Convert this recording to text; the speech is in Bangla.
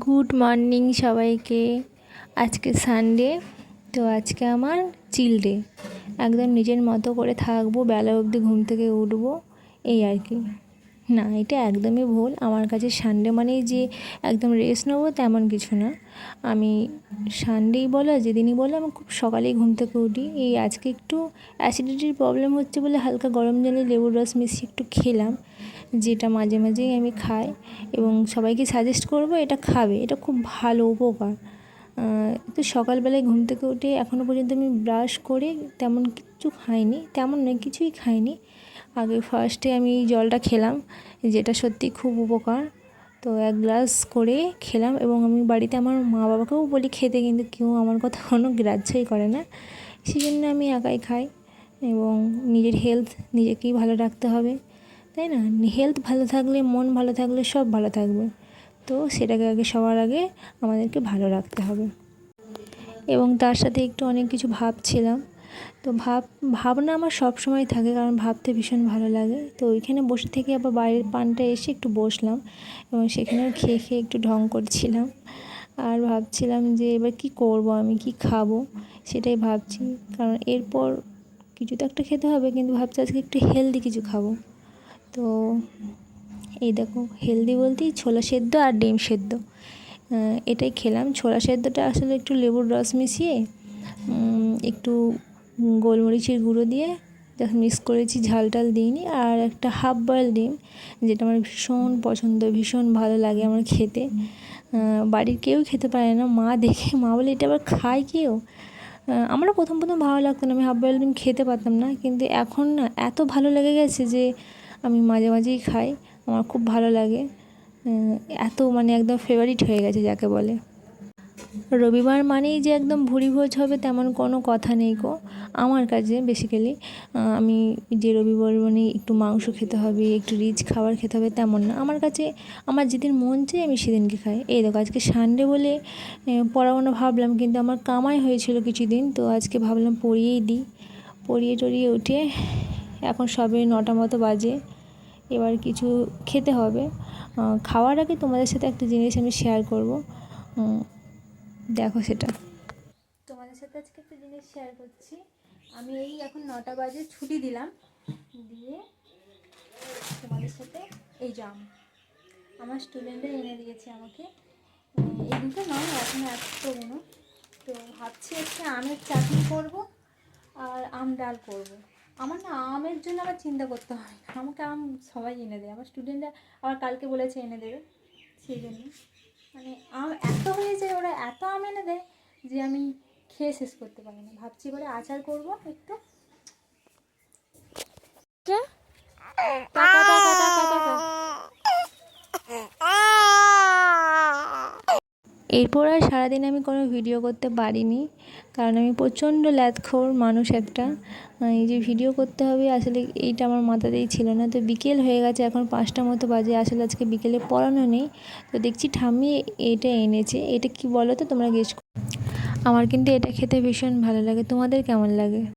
গুড মর্নিং সবাইকে। আজকে সানডে, তো আজকে আমার চিল ডে। একদম নিজের মতো করে থাকবো, বেলা অবধি ঘুম থেকে উঠবো, এই আর কি। না, এটা একদমই ভুল। আমার কাছে সানডে মানেই যে একদম রেস্ট নেবো তেমন কিছু না। আমি সানডেই বলো যেদিনই বলো আমি খুব সকালেই ঘুম থেকে উঠি। এই আজকে একটু অ্যাসিডিটির প্রবলেম হচ্ছে বলে হালকা গরম জলে লেবুর রস মিশিয়ে একটু খেলাম, যেটা মাঝে মাঝেই আমি খাই এবং সবাইকে সাজেস্ট করবো এটা খাবে, এটা খুব ভালো উপকার। তো সকালবেলায় ঘুম থেকে উঠে এখনও পর্যন্ত আমি ব্রাশ করে তেমন কিছু খাইনি, তেমন নয় কিছুই খাইনি। আগে ফার্স্টে আমি জলটা খেলাম, যেটা সত্যি খুব উপকার। তো 1 গ্লাস করে খেলাম এবং আমি বাড়িতে আমার মা বাবাকেও বলি খেতে, কিন্তু কেউ আমার কথা কোনো গ্রাহ্যই করে না। সেই জন্য আমি একাই খাই এবং নিজের হেলথ নিজেকেই ভালো রাখতে হবে, তাই না? হেলথ ভালো থাকলে, মন ভালো থাকলে সব ভালো থাকবে। তো সেটাকে আগে সবার আগে আমাদেরকে ভালো রাখতে হবে। এবং তার সাথে একটু অনেক কিছু ভাবছিলাম। তো ভাবনা আমার সব সময় থাকে, কারণ ভাবতে ভীষণ ভালো লাগে। তো ওইখানে বসে থেকে আবার বাইরের পানটা এসে একটু বসলাম এবং সেখানেও খেয়ে খেয়ে একটু ঢং করছিলাম। আর ভাবছিলাম যে এবার কী করব, আমি কি খাবো সেটাই ভাবছি, কারণ এরপর কিছু তো একটা খেতে হবে, কিন্তু ভাবছি আজকে একটু হেলদি কিছু খাবো। তো এই দেখো, হেলদি বলতেই ছোলা সেদ্ধ আর ডিম সেদ্ধ, এটাই খেলাম। ছোলা সেদ্ধটা আসলে একটু লেবুর রস মিশিয়ে একটু গোলমরিচের গুঁড়ো দিয়ে যখন মিক্স করেছি, ঝাল টাল দিইনি। আর একটা হাফ বয়েল ডিম, যেটা আমার ভীষণ পছন্দ, ভীষণ ভালো লাগে আমার খেতে। বাড়ির কেউ খেতে পারে না, মা দেখে মা বলে এটা আবার খায় কেউ। আমারও প্রথম ভালো লাগতো না, আমি হাফ বয়েল ডিম খেতে পারতাম না, কিন্তু এখন না এত ভালো লেগে গেছে যে আমি মাঝে মাঝেই খাই, আমার খুব ভালো লাগে। এত মানে একদম ফেভারিট হয়ে গেছে যাকে বলে। রবিবার মানেই যে একদম ভুরিভোজ হবে তেমন কোনো কথা নেই গো আমার কাছে। বেসিক্যালি আমি যে রবিবার মানে একটু মাংস খেতে হবে, একটু রিচ খাবার খেতে হবে তেমন না আমার কাছে। আমার যেদিন মন চাই আমি সেদিনকে খাই। এই দেখো, আজকে সানডে বলে পড়াবো না ভাবলাম, কিন্তু আমার কামাই হয়েছিল কিছুদিন, তো আজকে ভাবলাম পড়িয়েই দিই। পড়িয়ে টড়িয়ে উঠে এখন সবে 9টা মতো বাজে, এবার কিছু খেতে হবে। খাওয়ার আগে তোমাদের সাথে একটা জিনিস আমি শেয়ার করব, দেখো সেটা। তোমাদের সাথে আজকে একটা জিনিস শেয়ার করছি। আমি এই এখন 9টা বাজে ছুটি দিলাম, দিয়ে তোমাদের সাথে এই জাম আমার স্টুডেন্টরা এনে দিয়েছে আমাকে। এই দুটো নয়, এখনও এতগুলো। তো ভাবছি একটা আমের চাটনি করব আর আম ডাল করব। আমার না আমের জন্য আবার চিন্তা করতে হয় না, আমাকে আম সবাই এনে দেয়, আমার স্টুডেন্টরা আবার কালকে বলেছে এনে দেবে। সেই জন্য মানে আম এত হয়ে যায়, ওরা এত আম এনে দেয় যে আমি খেয়ে শেষ করতে পারি না। ভাবছি এবারে আচার করব একটু। এরপর আর সারাদিন আমি কোনো ভিডিও করতে পারিনি, কারণ আমি প্রচণ্ড ল্যাদখোর মানুষ একটা। এই যে ভিডিও করতে হবে আসলে এইটা আমার মাথাতেই ছিল না। তো বিকেল হয়ে গেছে, এখন 5টা মতো বাজে। আসলে আজকে বিকেলে পড়ানো নেই, তো দেখছি ঠাম্মি এটা এনেছে। এটা কি বলো তো তোমরা গেস। আমার কিন্তু এটা খেতে ভীষণ ভালো লাগে, তোমাদের কেমন লাগে?